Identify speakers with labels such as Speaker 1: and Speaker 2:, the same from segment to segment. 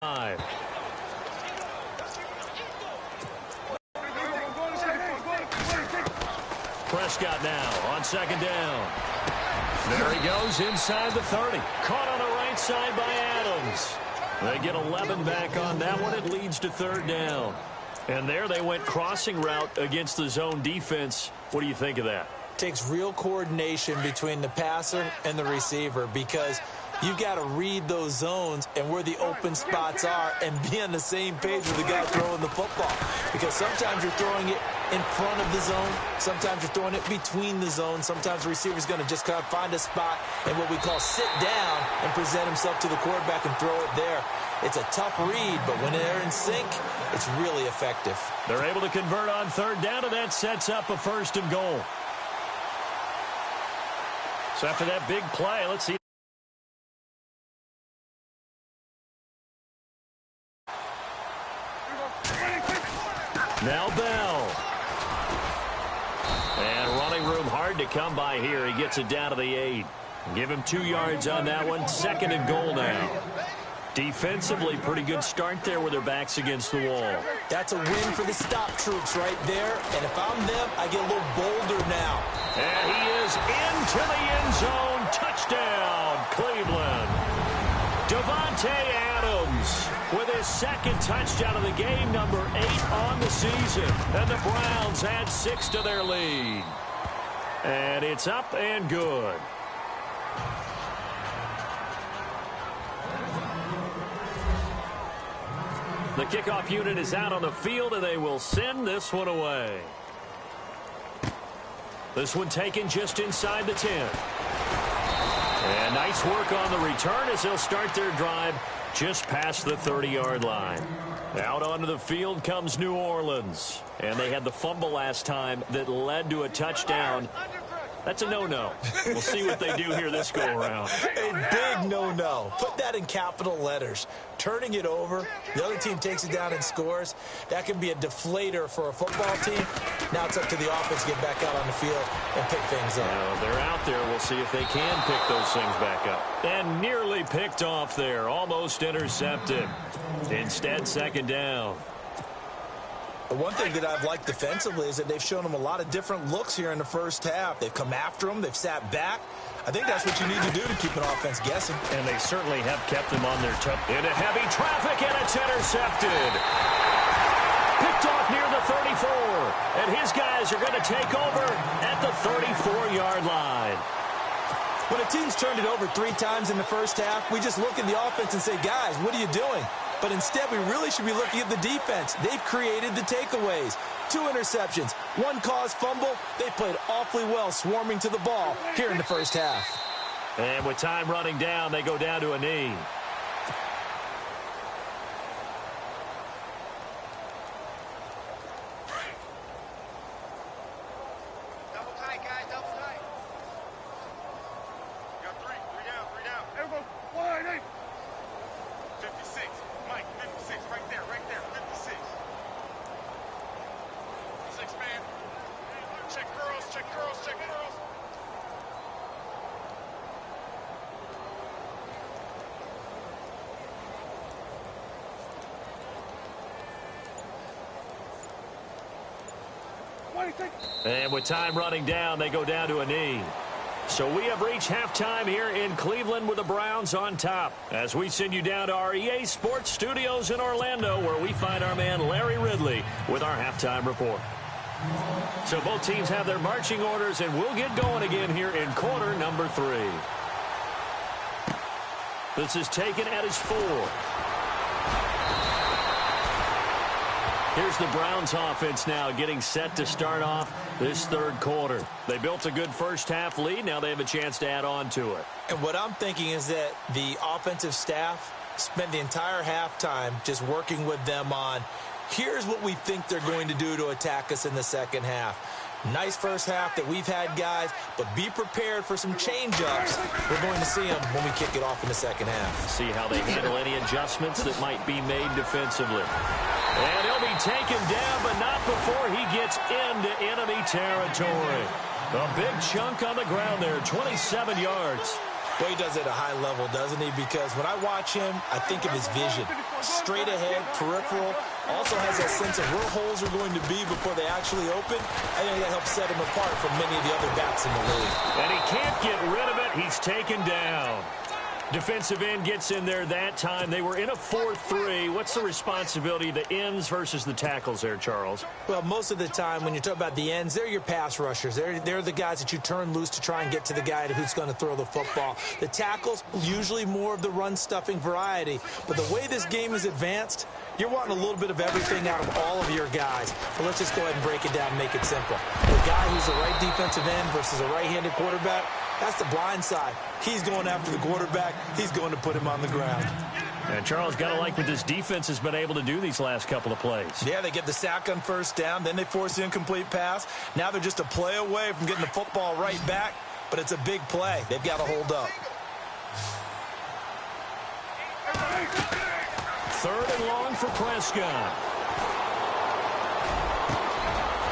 Speaker 1: 5. Prescott now on second down. There he goes inside the 30. Caught on the right side by Adams. They get 11 back on that one. It leads to third down. And there they went crossing route against the zone defense. What do you think of that?
Speaker 2: Takes real coordination between the passer and the receiver because you've got to read those zones and where the open spots are and be on the same page with the guy throwing the football. Because sometimes you're throwing it in front of the zone. Sometimes you're throwing it between the zones. Sometimes the receiver's going to just kind of find a spot and what we call sit down and present himself to the quarterback and throw it there. It's a tough read, but when they're in sync, it's really effective.
Speaker 1: They're able to convert on third down, and that sets up a first and goal. So after that big play, let's see. Now Bell. And running room hard to come by here. He gets it down to the 8. Give him 2 yards on that one. Second and goal now. Defensively, pretty good start there with their backs against the wall.
Speaker 2: That's a win for the stop troops right there. And if I'm them, I get a little bolder now.
Speaker 1: And he is into the end zone. Touchdown, Cleveland. Davante Adams with his second touchdown of the game, number 8 on the season. And the Browns add 6 to their lead. And it's up and good. The kickoff unit is out on the field, and they will send this one away. This one taken just inside the 10. And nice work on the return as they'll start their drive just past the 30-yard line. Out onto the field comes New Orleans. And they had the fumble last time that led to a touchdown. That's a no-no. We'll see what they do here this go-around.
Speaker 2: A big no-no. Put that in capital letters. Turning it over, the other team takes it down and scores. That can be a deflator for a football team. Now it's up to the offense to get back out on the field and pick things up.
Speaker 1: Well, they're out there. We'll see if they can pick those things back up. And nearly picked off there. Almost intercepted. Instead, second down.
Speaker 2: The one thing that I've liked defensively is that they've shown them a lot of different looks here in the first half. They've come after them. They've sat back. I think that's what you need to do to keep an offense guessing.
Speaker 1: And they certainly have kept them on their toes. Into heavy traffic, and it's intercepted. Picked off near the 34. And his guys are going to take over at the 34-yard line.
Speaker 2: When a team's turned it over 3 times in the first half, we just look at the offense and say, guys, what are you doing? But instead, we really should be looking at the defense. They've created the takeaways. 2 interceptions, 1 caused fumble. They played awfully well swarming to the ball here in the first half.
Speaker 1: And with time running down, they go down to a knee.
Speaker 3: Double tight, guys, double tight. You got 3 down, 3 down. There we go. 56. Mike, 56, right there, 56. 6 man. Check girls, check girls, check girls.
Speaker 1: And with time running down, they go down to a knee. So we have reached halftime here in Cleveland with the Browns on top. As we send you down to our EA Sports Studios in Orlando, where we find our man Larry Ridley with our halftime report. So both teams have their marching orders, and we'll get going again here in quarter number 3. This is taken at his 4. Here's the Browns offense now getting set to start off this third quarter. They built a good first half lead. Now they have a chance to add on to it.
Speaker 2: And what I'm thinking is that the offensive staff spent the entire halftime just working with them on, here's what we think they're going to do to attack us in the second half. Nice first half that we've had, guys, but be prepared for some change-ups. We're going to see them when we kick it off in the second half.
Speaker 1: See how they handle any adjustments that might be made defensively. And he'll be taken down, but not before he gets into enemy territory. A big chunk on the ground there, 27 yards.
Speaker 2: Well, he does it at a high level, doesn't he? Because when I watch him, I think of his vision. Straight ahead, peripheral, also has that sense of where holes are going to be before they actually open. I think that helps set him apart from many of the other backs in the league.
Speaker 1: And he can't get rid of it. He's taken down. Defensive end gets in there that time. They were in a 4-3. What's the responsibility of the ends versus the tackles there, Charles?
Speaker 2: Well, most of the time when you talk about the ends, they're your pass rushers. They're the guys that you turn loose to try and get to the guy who's going to throw the football. The tackles, usually more of the run-stuffing variety. But the way this game is advanced, you're wanting a little bit of everything out of all of your guys. But let's just go ahead and break it down and make it simple. The guy who's the right defensive end versus a right-handed quarterback, that's the blind side. He's going after the quarterback. He's going to put him on the ground.
Speaker 1: And Charles, got to like what this defense has been able to do these last couple of plays.
Speaker 2: Yeah, they get the sack on first down. Then they force the incomplete pass. Now they're just a play away from getting the football right back. But it's a big play. They've got to hold up.
Speaker 1: Third and long for Prescott.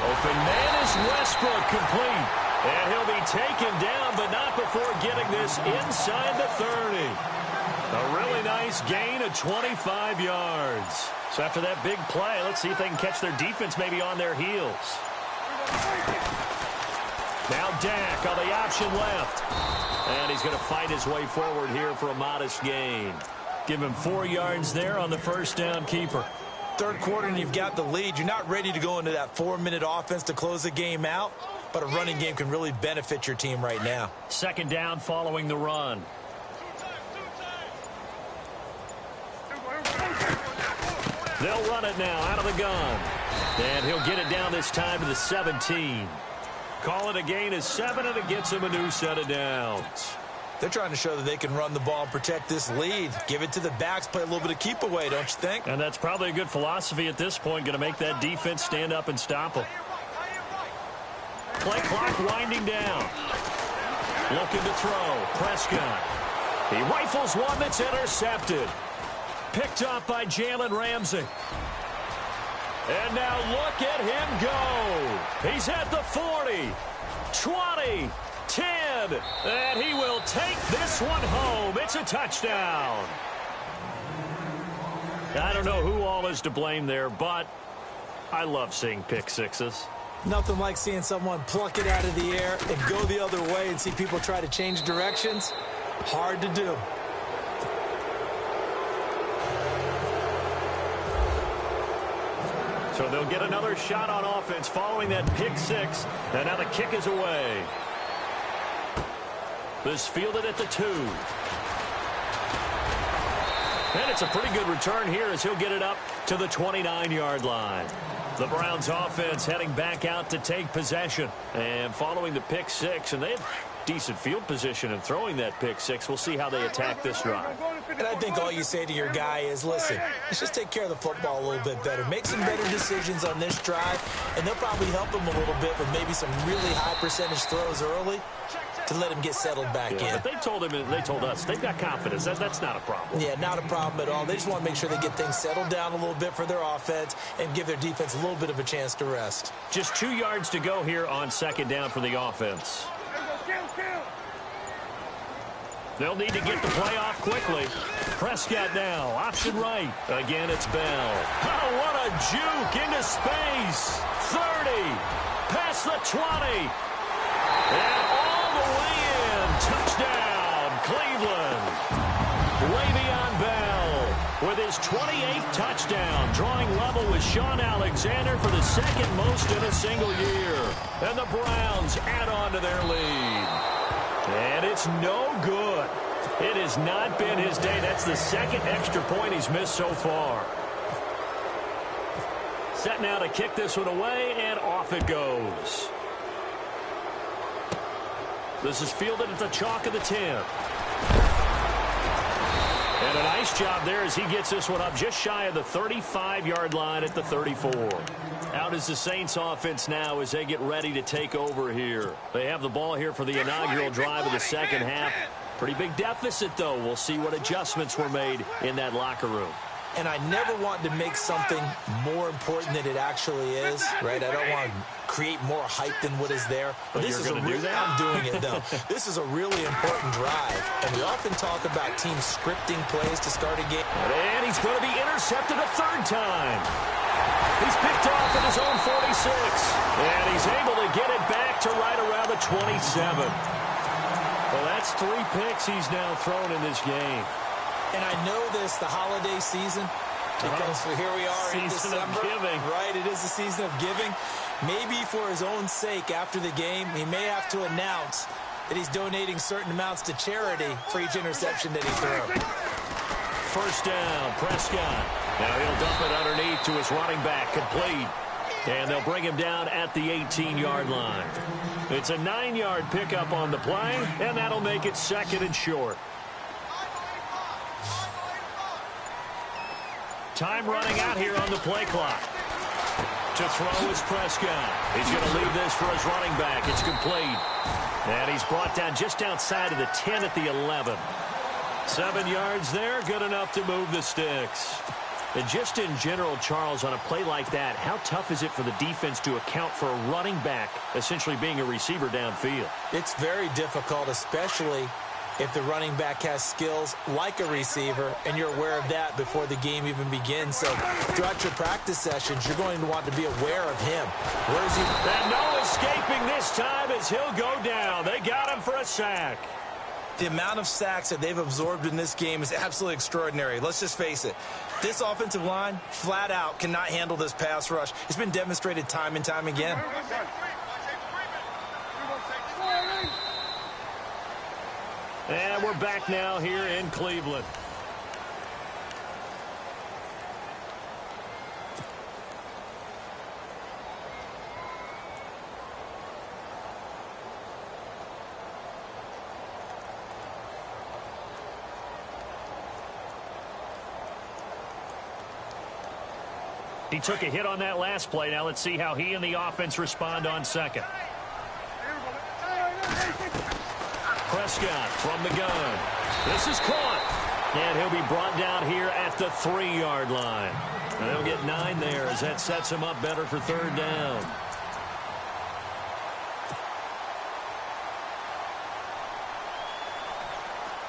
Speaker 1: Open man is Westbrook, complete. And he'll be taken down, but not before getting this inside the 30. A really nice gain of 25 yards. So after that big play, let's see if they can catch their defense maybe on their heels. Now Dak on the option left. And he's going to fight his way forward here for a modest gain. Give him 4 yards there on the first down keeper.
Speaker 2: Third quarter and you've got the lead. You're not ready to go into that 4-minute offense to close the game out. But a running game can really benefit your team right now.
Speaker 1: Second down following the run. They'll run it now out of the gun. And he'll get it down this time to the 17. Call it a gain of 7, and it gets him a new set of downs.
Speaker 2: They're trying to show that they can run the ball and protect this lead. Give it to the backs, play a little bit of keep away, don't you think?
Speaker 1: And that's probably a good philosophy at this point, going to make that defense stand up and stop them. Play clock winding down. Looking to throw. Prescott. He rifles one that's intercepted. Picked up by Jalen Ramsey. And now look at him go. He's at the 40, 20, 10. And he will take this one home. It's a touchdown. I don't know who all is to blame there, but I love seeing pick sixes.
Speaker 2: Nothing like seeing someone pluck it out of the air and go the other way and see people try to change directions. Hard to do.
Speaker 1: So they'll get another shot on offense following that pick six. And now the kick is away. This fielded at the 2. And it's a pretty good return here as he'll get it up to the 29-yard line. The Browns offense heading back out to take possession. And following the pick six, and they have decent field position in throwing that pick six. We'll see how they attack this drive.
Speaker 2: And I think all you say to your guy is, listen, let's just take care of the football a little bit better. Make some better decisions on this drive, and they'll probably help him a little bit with maybe some really high percentage throws early to let him get settled back in.
Speaker 1: But they told him, and they told us, they've got confidence. That's not a problem.
Speaker 2: Yeah, not a problem at all. They just want to make sure they get things settled down a little bit for their offense and give their defense a little bit of a chance to rest.
Speaker 1: Just 2 yards to go here on second down for the offense. They'll need to get the play off quickly. Prescott now, option right. Again, it's Bell. Oh, what a juke into space. 30, past the 20. And all the way in. Touchdown, Cleveland. Le'Veon Bell with his 28th touchdown, drawing level with Sean Alexander for the second most in a single year. And the Browns add on to their lead. And it's no good. It has not been his day. That's the second extra point he's missed so far. Set now to kick this one away, and off it goes. This is fielded at the chalk of the 10. And a nice job there as he gets this one up just shy of the 35-yard line at the 34. Out is the Saints offense now as they get ready to take over here. They have the ball here for the inaugural drive of the second half. Pretty big deficit, though. We'll see what adjustments were made in that locker room.
Speaker 2: and I never want to make something more important than it actually is, right? I don't want to create more hype than what is there.
Speaker 1: But
Speaker 2: this is
Speaker 1: you're going to do that?
Speaker 2: I'm doing it, though. This is a really important drive, and we often talk about teams scripting plays to start a game.
Speaker 1: And he's going to be intercepted a third time. He's picked off at his own 46, and he's able to get it back to right around the 27. Well, that's 3 picks he's now thrown in this game.
Speaker 2: And I know this, the holiday season, because here we are in December.
Speaker 1: Season of giving.
Speaker 2: Right, it is the season of giving. Maybe for his own sake after the game, he may have to announce that he's donating certain amounts to charity for each interception that he throws.
Speaker 1: First down, Prescott. Now he'll dump it underneath to his running back, complete. And they'll bring him down at the 18-yard line. It's a 9-yard pickup on the play, and that'll make it 2nd and short. Time running out here on the play clock. To throw is Prescott. He's going to leave this for his running back. It's complete. And he's brought down just outside of the 10 at the 11. 7 yards there, good enough to move the sticks. And just in general, Charles, on a play like that, how tough is it for the defense to account for a running back essentially being a receiver downfield?
Speaker 2: It's very difficult, especially if the running back has skills like a receiver, and you're aware of that before the game even begins. So throughout your practice sessions, you're going to want to be aware of him. Where is he?
Speaker 1: And no escaping this time as he'll go down. They got him for a sack.
Speaker 4: The amount of sacks that they've absorbed in this game is absolutely extraordinary. Let's just face it. This offensive line, flat out, cannot handle this pass rush. It's been demonstrated time and time again.
Speaker 1: And we're back now here in Cleveland. He took a hit on that last play. Now let's see how he and the offense respond on second. Prescott from the gun. This is caught. And he'll be brought down here at the 3-yard line. And they'll get 9 there as that sets him up better for 3rd down.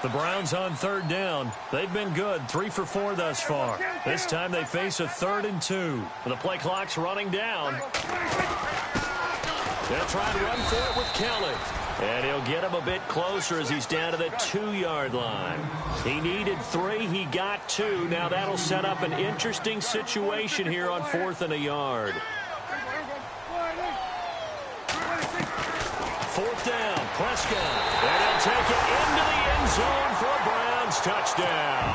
Speaker 1: The Browns on 3rd down. They've been good, 3 for 4 thus far. This time they face a 3rd and 2. The play clock's running down. They'll try to run for it with Kelly. And he'll get him a bit closer as he's down to the 2-yard line. He needed 3. He got 2. Now that'll set up an interesting situation here on 4th and a yard. 4th down, Prescott. And he'll take it into the end zone for a Browns touchdown.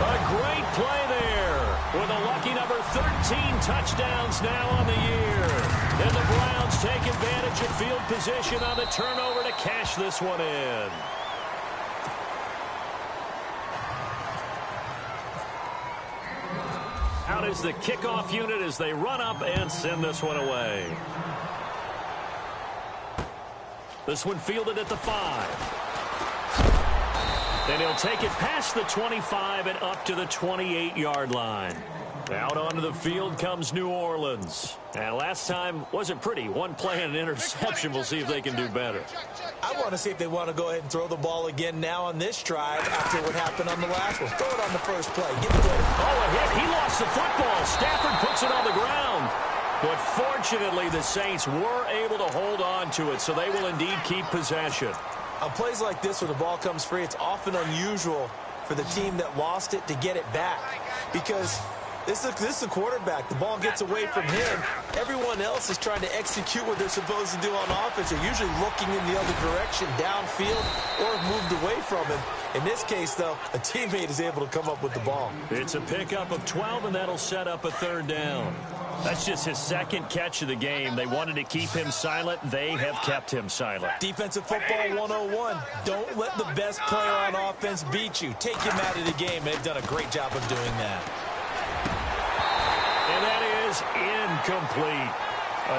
Speaker 1: A great play there with a lucky number 13 touchdowns now on the year. And the Browns take advantage of field position on the turnover to cash this one in. Out is the kickoff unit as they run up and send this one away. This one fielded at the 5. And he'll take it past the 25 and up to the 28-yard line. Out onto the field comes New Orleans. And last time wasn't pretty. One play and an interception. We'll see if they can do better.
Speaker 2: I want to see if they want to go ahead and throw the ball again now on this drive after what happened on the last one. Throw it on the first play. Get it ready.
Speaker 1: Oh, a hit. He lost the football. Stafford puts it on the ground. But fortunately, the Saints were able to hold on to it, so they will indeed keep possession.
Speaker 2: On plays like this where the ball comes free, it's often unusual for the team that lost it to get it back. Because this is a quarterback. The ball gets away from him. Everyone else is trying to execute what they're supposed to do on offense. They're usually looking in the other direction, downfield, or moved away from him. In this case, though, a teammate is able to come up with the ball.
Speaker 1: It's a pickup of 12, and that'll set up a 3rd down. That's just his 2nd catch of the game. They wanted to keep him silent. They have kept him silent.
Speaker 2: Defensive football 101. Don't let the best player on offense beat you. Take him out of the game, and they've done a great job of doing that.
Speaker 1: And that is incomplete.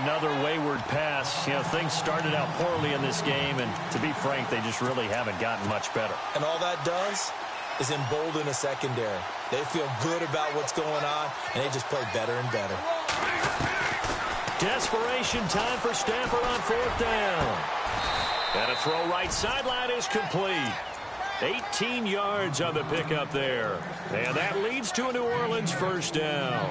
Speaker 1: Another wayward pass. You know, things started out poorly in this game, and to be frank, they just really haven't gotten much better.
Speaker 2: And all that does, is embolden a secondary. They feel good about what's going on, and they just play better and better.
Speaker 1: Desperation time for Stafford on 4th down. And a throw right sideline is complete. 18 yards on the pickup there. And that leads to a New Orleans 1st down.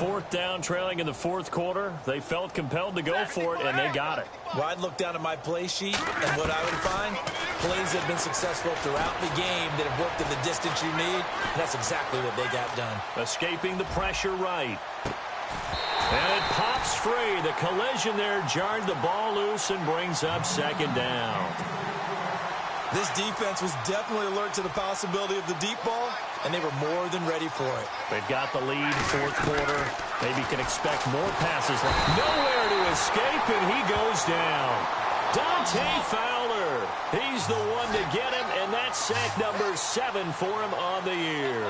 Speaker 1: 4th down, trailing in the 4th quarter. They felt compelled to go for it, and they got it.
Speaker 2: Well, I'd look down at my play sheet, and what I would find, plays that have been successful throughout the game that have worked at the distance you need, and that's exactly what they got done.
Speaker 1: Escaping the pressure right. And it pops free. The collision there jarred the ball loose and brings up 2nd down.
Speaker 2: This defense was definitely alert to the possibility of the deep ball, and they were more than ready for it.
Speaker 1: They've got the lead, 4th quarter. Maybe can expect more passes. Nowhere to escape, and he goes down. Dante Fowler. He's the one to get him, and that's sack number 7 for him on the year.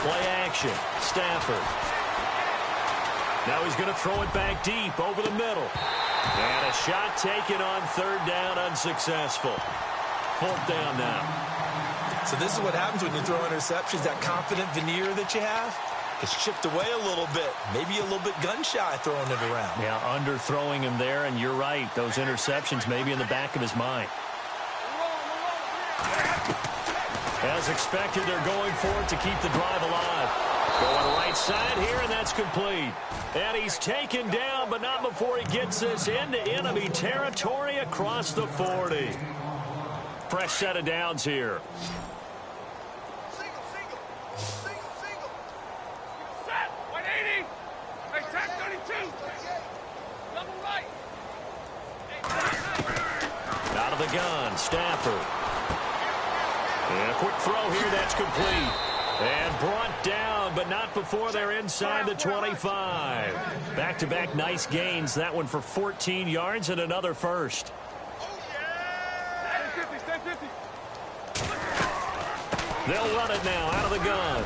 Speaker 1: Play action. Stafford. Now he's going to throw it back deep over the middle. And a shot taken on 3rd down, unsuccessful. 4th down now.
Speaker 2: So this is what happens when you throw interceptions. That confident veneer that you have is chipped away a little bit. Maybe a little bit gun-shy throwing it around.
Speaker 1: Yeah, underthrowing him there, and you're right. Those interceptions may be in the back of his mind. As expected, they're going for it to keep the drive alive. Going right side here, and that's complete. And he's taken down, but not before he gets this into enemy territory across the 40. Fresh set of downs here.
Speaker 3: Single. Set. 180. Hey, tack 32. Double right.
Speaker 1: Out of the gun, Stafford. And a quick throw here, that's complete. And brought down, but not before they're inside the 25. Back-to-back nice gains. That one for 14 yards and another first. They'll run it now out of the gun.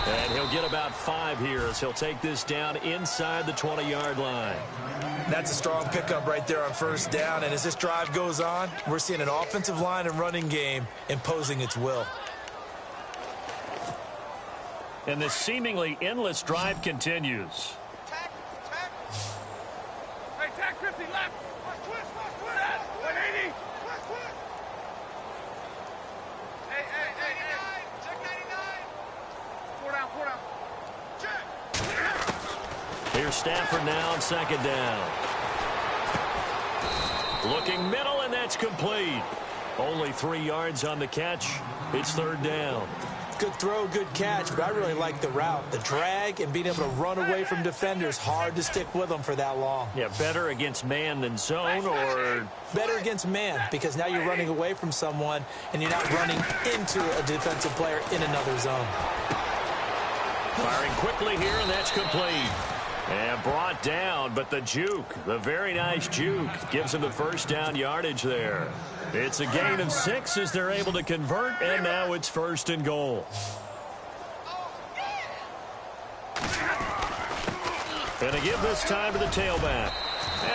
Speaker 1: And he'll get about 5 here as he'll take this down inside the 20-yard line.
Speaker 2: That's a strong pickup right there on 1st down. And as this drive goes on, we're seeing an offensive line and running game imposing its will.
Speaker 1: And this seemingly endless drive continues.
Speaker 3: Tack. Hey, tack 50 left. Twist. 180. Hey. Check 99. 4 down. Check.
Speaker 1: Here's Stafford now on 2nd down. Looking middle, and that's complete. Only 3 yards on the catch. It's 3rd down.
Speaker 2: Good throw, good catch, but I really like the route. The drag and being able to run away from defenders, hard to stick with them for that long.
Speaker 1: Yeah, better against man than zone, or
Speaker 2: better against man, because now you're running away from someone and you're not running into a defensive player in another zone.
Speaker 1: Firing quickly here, and that's complete. And brought down, but the juke, the very nice juke, gives him the 1st down yardage there. It's a gain of 6 as they're able to convert, and now it's 1st and goal. And they give this time to the tailback.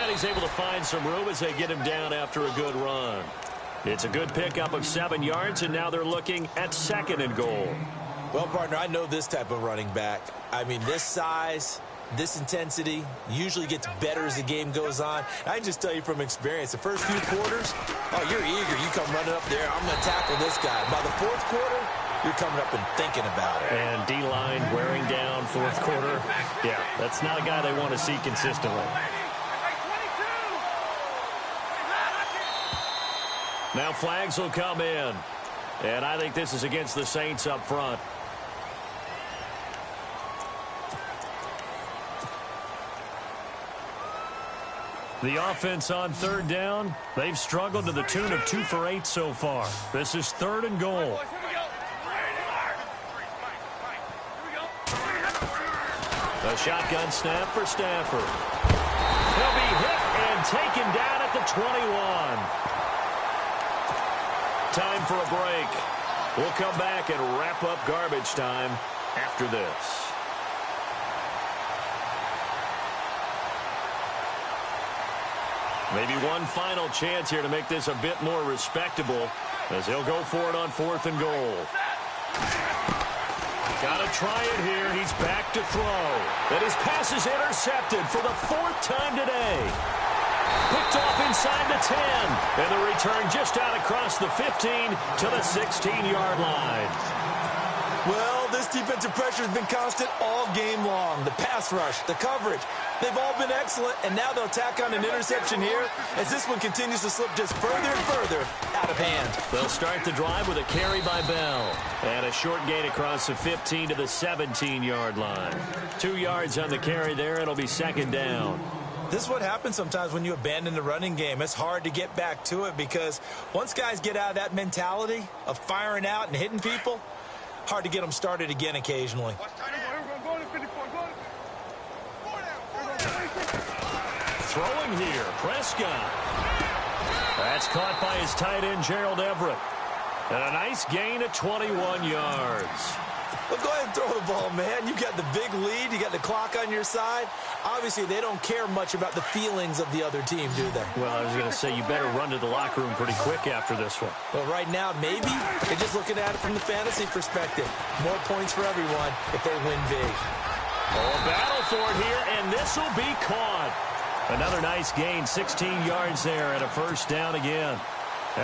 Speaker 1: And he's able to find some room as they get him down after a good run. It's a good pickup of 7 yards, and now they're looking at 2nd and goal.
Speaker 2: Well, partner, I know this type of running back. I mean, this size, this intensity usually gets better as the game goes on. I can just tell you from experience, the first few quarters, oh, you're eager. You come running up there, I'm going to tackle this guy. By the 4th quarter, you're coming up and thinking about it.
Speaker 1: And D-line wearing down 4th quarter. Yeah, that's not a guy they want to see consistently. Now flags will come in. And I think this is against the Saints up front. The offense on 3rd down, they've struggled to the tune of 2 for 8 so far. This is 3rd and goal. A shotgun snap for Stafford. He'll be hit and taken down at the 21. Time for a break. We'll come back and wrap up garbage time after this. Maybe one final chance here to make this a bit more respectable as he'll go for it on 4th and goal. Got to try it here. He's back to throw. And his pass is intercepted for the 4th time today. Picked off inside the 10. And the return just out across the 15 to the 16-yard line.
Speaker 2: Well, this defensive pressure has been constant all game long. The pass rush, the coverage, they've all been excellent, and now they'll tack on an interception here as this one continues to slip just further and further out of hand.
Speaker 1: They'll start the drive with a carry by Bell. And a short gain across the 15 to the 17-yard line. 2 yards on the carry there. It'll be 2nd down.
Speaker 2: This is what happens sometimes when you abandon the running game. It's hard to get back to it because once guys get out of that mentality of firing out and hitting people, hard to get them started again occasionally.
Speaker 1: Throwing here, Prescott. That's caught by his tight end, Gerald Everett. And a nice gain of 21 yards.
Speaker 2: Well, go ahead and throw the ball, man. You got the big lead. You got the clock on your side. Obviously, they don't care much about the feelings of the other team, do they?
Speaker 1: Well, I was going to say, you better run to the locker room pretty quick after this one.
Speaker 2: Well, right now, maybe they're just looking at it from the fantasy perspective. More points for everyone if they win big.
Speaker 1: Oh, a battle for it here, and this will be caught. Another nice gain, 16 yards there, and a 1st down again.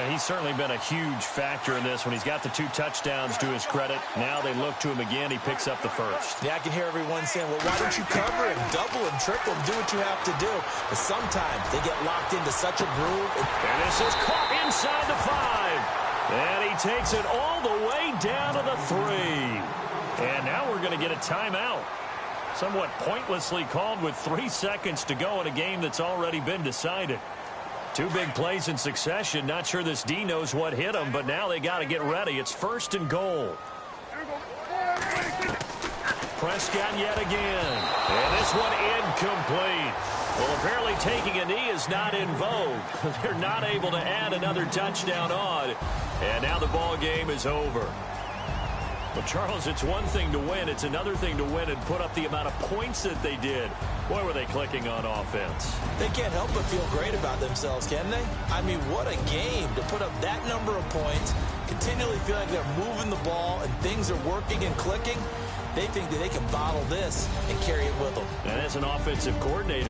Speaker 1: He's certainly been a huge factor in this when he's got the 2 touchdowns to his credit. Now they look to him again. He picks up the 1st.
Speaker 2: Yeah, I can hear everyone saying, well, why don't you cover him, double him, triple him, do what you have to do. But sometimes they get locked into such a groove.
Speaker 1: And this is caught inside the 5. And he takes it all the way down to the 3. And now we're going to get a timeout. Somewhat pointlessly called with 3 seconds to go in a game that's already been decided. 2 big plays in succession. Not sure this D knows what hit him, but now they got to get ready. It's 1st and goal. Prescott yet again. And this one incomplete. Well, apparently taking a knee is not in vogue. They're not able to add another touchdown on. And now the ball game is over. Well, Charles, it's one thing to win. It's another thing to win and put up the amount of points that they did. Boy, were they clicking on offense.
Speaker 2: They can't help but feel great about themselves, can they? I mean, what a game to put up that number of points, continually feel like they're moving the ball and things are working and clicking. They think that they can bottle this and carry it with them.
Speaker 1: And as an offensive coordinator,